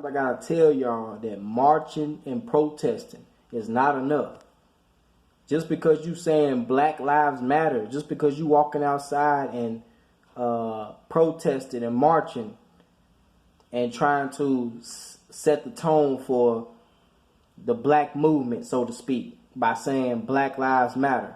I gotta tell y'all that marching and protesting is not enough. Just because you saying Black Lives Matter, just because you walking outside and protesting and marching and trying to set the tone for the black movement, so to speak, by saying Black Lives Matter.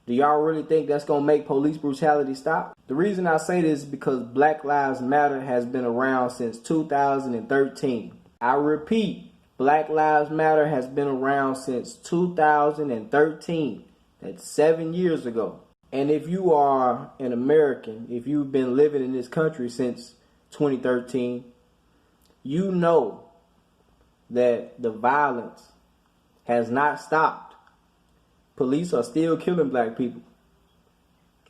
Do y'all really think that's going to make police brutality stop? The reason I say this is because Black Lives Matter has been around since 2013. I repeat, Black Lives Matter has been around since 2013. That's 7 years ago. And if you are an American, if you've been living in this country since 2013, you know that the violence has not stopped. Police are still killing black people.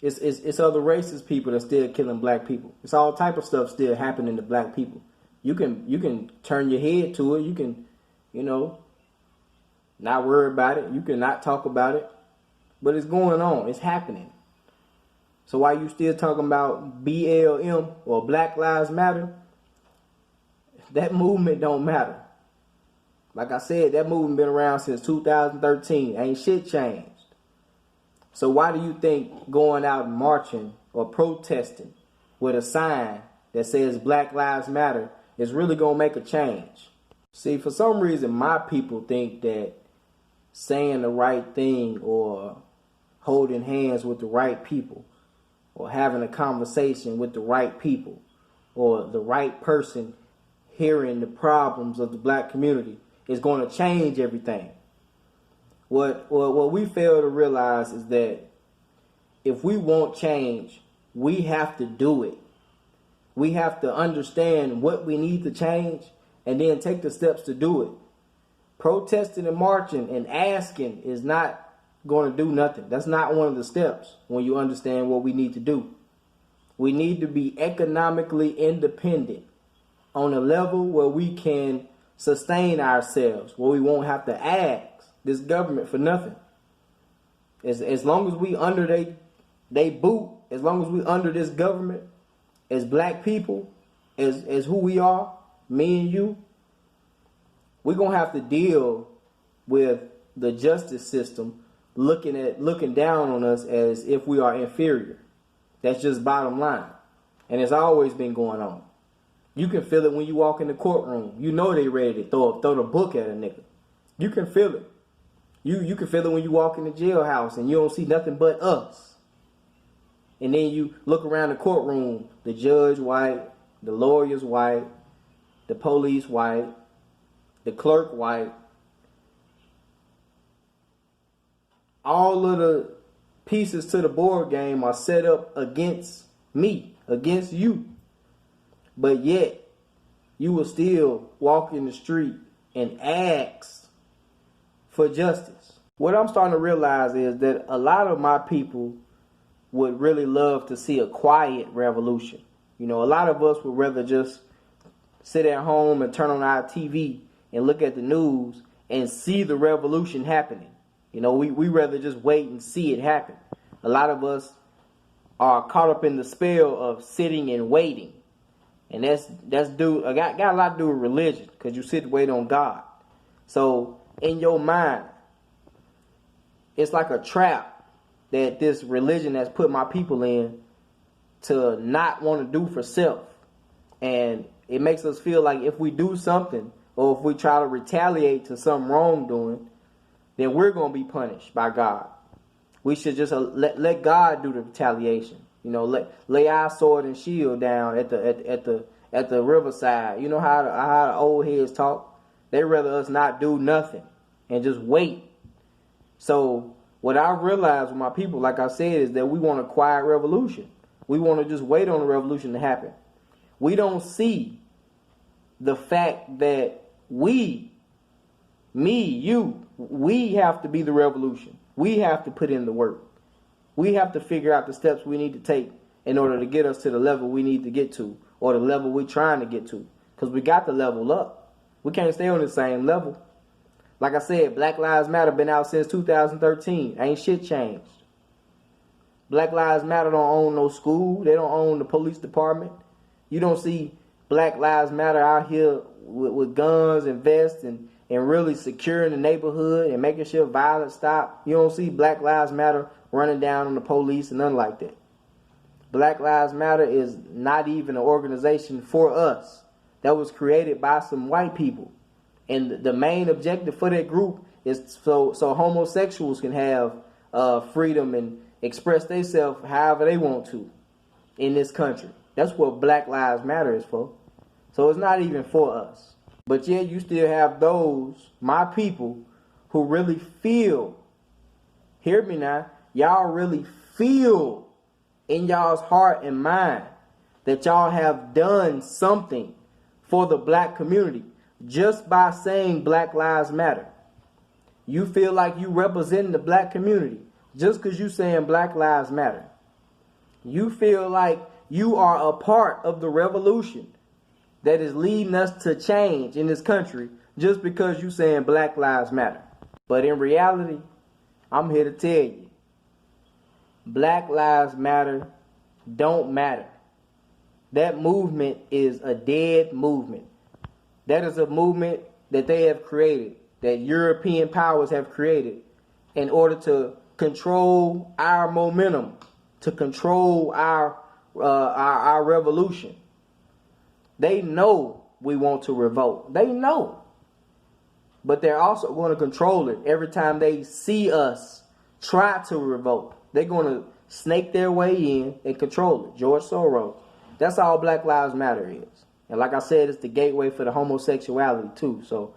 It's other racist people that are still killing black people. It's all type of stuff still happening to black people. You can turn your head to it. You can, not worry about it. You can not talk about it. But it's going on. It's happening. So why you still talking about BLM or Black Lives Matter? That movement don't matter. Like I said, that movement been around since 2013. Ain't shit changed. So why do you think going out and marching or protesting with a sign that says Black Lives Matter is really going to make a change? See, for some reason, my people think that saying the right thing or holding hands with the right people or having a conversation with the right people or the right person hearing the problems of the black community is going to change everything. What we fail to realize is that if we want change, we have to do it. We have to understand what we need to change and then take the steps to do it. Protesting and marching and asking is not going to do nothing. That's not one of the steps when you understand what we need to do. We need to be economically independent on a level where we can sustain ourselves, where we won't have to ask this government for nothing. As long as we under they boot, as long as we under this government, as black people, as who we are, me and you, we're gonna have to deal with the justice system looking down on us as if we are inferior. That's just bottom line. And it's always been going on. You can feel it when you walk in the courtroom. You know they ready to throw the book at a nigga. You can feel it. You can feel it when you walk in the jailhouse and you don't see nothing but us. And then you look around the courtroom, the judge white, the lawyer's white, the police white, the clerk white. All of the pieces to the board game are set up against me, against you. But yet, you will still walk in the street and ask for justice. What I'm starting to realize is that a lot of my people would really love to see a quiet revolution. A lot of us would rather just sit at home and turn on our TV and look at the news and see the revolution happening. We rather just wait and see it happen. A lot of us are caught up in the spell of sitting and waiting. And that's got a lot to do with religion, because you sit and wait on God. So in your mind, it's like a trap that this religion has put my people in to not want to do for self. And it makes us feel like if we do something or if we try to retaliate to some wrongdoing, then we're going to be punished by God. We should just let God do the retaliation. Lay our sword and shield down at the riverside. You know how the old heads talk? They rather us not do nothing and just wait. So what I realized with my people, like I said, is that we want a quiet revolution. We want to just wait on the revolution to happen. We don't see the fact that we have to be the revolution. We have to put in the work. We have to figure out the steps we need to take in order to get us to the level we need to get to, or the level we're trying to get to. Because we got to level up. We can't stay on the same level. Like I said, Black Lives Matter been out since 2013. Ain't shit changed. Black Lives Matter don't own no school. They don't own the police department. You don't see Black Lives Matter out here with guns and vests and really securing the neighborhood and making sure violence stop. You don't see Black Lives Matter running down on the police and nothing like that. Black Lives Matter is not even an organization for us. That was created by some white people. And the main objective for that group is so homosexuals can have freedom and express themselves however they want to in this country. That's what Black Lives Matter is for. So it's not even for us. But yet you still have those, my people, who really feel, hear me now, y'all really feel in y'all's heart and mind that y'all have done something for the black community just by saying Black Lives Matter. You feel like you represent the black community just because you saying Black Lives Matter. You feel like you are a part of the revolution that is leading us to change in this country just because you saying Black Lives Matter. But in reality, I'm here to tell you, Black Lives Matter don't matter. That movement is a dead movement. That is a movement that they have created, that European powers have created in order to control our momentum, to control our revolution. They know we want to revolt. They know. But they're also going to control it every time they see us try to revolt. They're going to snake their way in and control it. George Soros. That's all Black Lives Matter is. And like I said, it's the gateway for the homosexuality too. So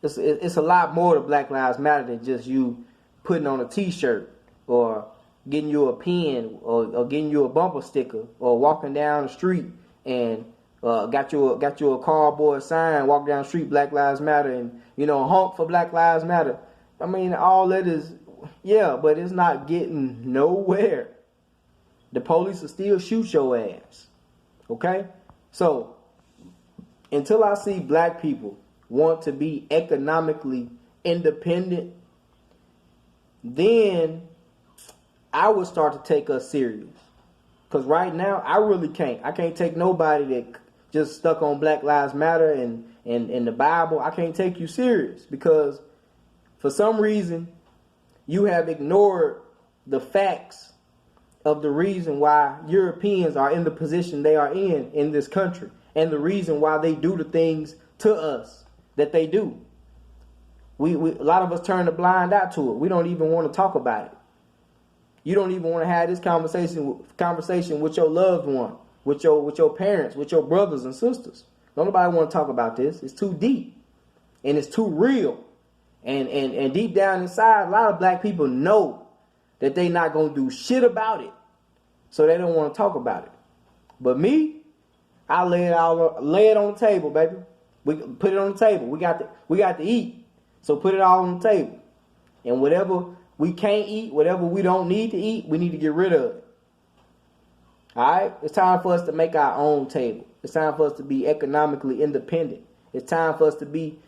it's a lot more to Black Lives Matter than just you putting on a t-shirt or getting you a pen or getting you a bumper sticker or walking down the street and got you a cardboard sign, walk down the street, Black Lives Matter, and honk for Black Lives Matter. I mean, all that is, yeah, but it's not getting nowhere. The police will still shoot your ass. Okay? So, until I see black people want to be economically independent, then I would start to take us serious. Because right now, I really can't. I can't take nobody that just stuck on Black Lives Matter and the Bible. I can't take you serious because for some reason, you have ignored the facts of the reason why Europeans are in the position they are in this country, and the reason why they do the things to us that they do. We a lot of us turn a blind eye to it. We don't even want to talk about it. You don't even want to have this conversation with your loved one, with your parents, with your brothers and sisters. Nobody want to talk about this. It's too deep, and it's too real. And deep down inside, a lot of black people know that they not gonna do shit about it, so they don't want to talk about it. But me, I lay it on the table, baby. We put it on the table. We got to eat, so put it all on the table. And whatever we can't eat, whatever we don't need to eat, we need to get rid of it. All right? It's time for us to make our own table. It's time for us to be economically independent. It's time for us to be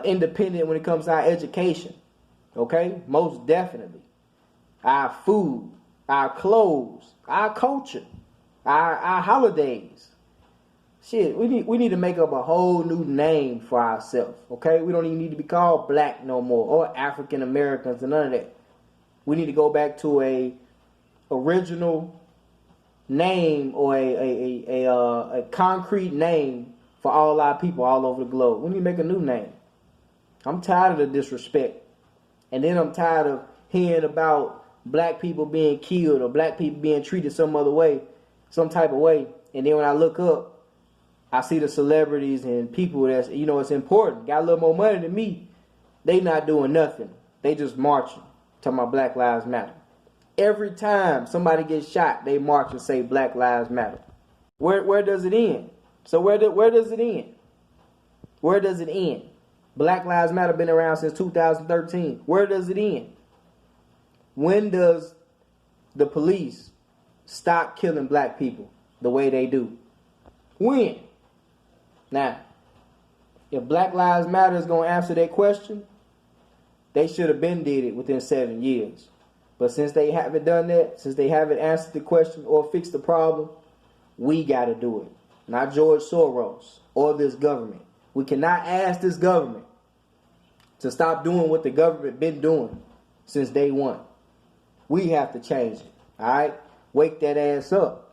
independent when it comes to our education. Okay? Most definitely. Our food, our clothes, our culture, our holidays. Shit, we need to make up a whole new name for ourselves. Okay? We don't even need to be called black no more, or African Americans, and none of that. We need to go back to a original name or a concrete name for all our people all over the globe. We need to make a new name. I'm tired of the disrespect. And then I'm tired of hearing about black people being killed or black people being treated some other way, some type of way. And then when I look up, I see the celebrities and people that's, it's important, got a little more money than me. They not doing nothing. They just marching, talking about Black Lives Matter. Every time somebody gets shot, they march and say Black Lives Matter. Where does it end? So where does it end? Where does it end? Black Lives Matter been around since 2013. Where does it end? When does the police stop killing black people the way they do? When? Now, if Black Lives Matter is going to answer that question, they should have been did it within 7 years. But since they haven't done that, since they haven't answered the question or fixed the problem, we got to do it. not George Soros or this government. We cannot ask this government to stop doing what the government been doing since day one. We have to change it. All right? Wake that ass up.